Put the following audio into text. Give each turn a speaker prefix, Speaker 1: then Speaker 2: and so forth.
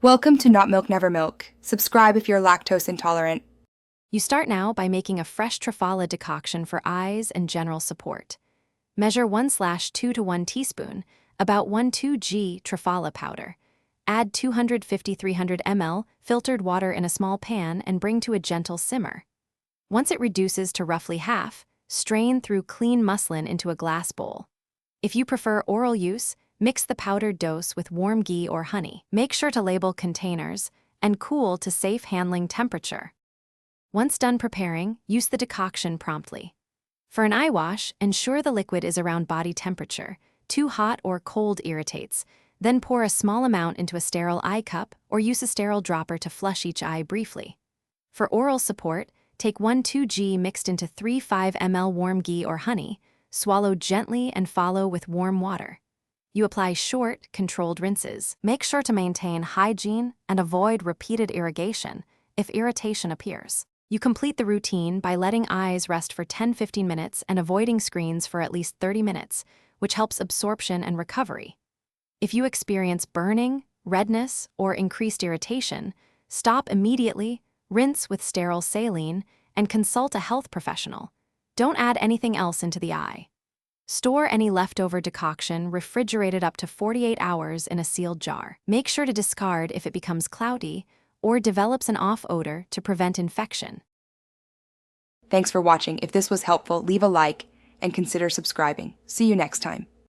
Speaker 1: Welcome to Not Milk Never Milk. Subscribe if you're lactose intolerant.
Speaker 2: You start now by making a fresh Triphala decoction for eyes and general support. Measure 1/2 to 1 teaspoon, about 1-2 g Triphala powder. Add 250-300 ml filtered water in a small pan and bring to a gentle simmer. Once it reduces to roughly half, strain through clean muslin into a glass bowl. If you prefer oral use, mix the powdered dose with warm ghee or honey. Make sure to label containers and cool to safe handling temperature. Once done preparing, use the decoction promptly. For an eye wash, ensure the liquid is around body temperature. Too hot or cold irritates. Then pour a small amount into a sterile eye cup or use a sterile dropper to flush each eye briefly. For oral support, take 1-2 g mixed into 3-5 ml warm ghee or honey. Swallow gently and follow with warm water. You apply short, controlled rinses. Make sure to maintain hygiene and avoid repeated irrigation if irritation appears. You complete the routine by letting eyes rest for 10-15 minutes and avoiding screens for at least 30 minutes, which helps absorption and recovery. If you experience burning, redness, or increased irritation, stop immediately, rinse with sterile saline, and consult a health professional. Don't add anything else into the eye. Store any leftover decoction refrigerated up to 48 hours in a sealed jar. Make sure to discard if it becomes cloudy or develops an off odor to prevent infection.
Speaker 1: Thanks for watching. If this was helpful, leave a like and consider subscribing. See you next time.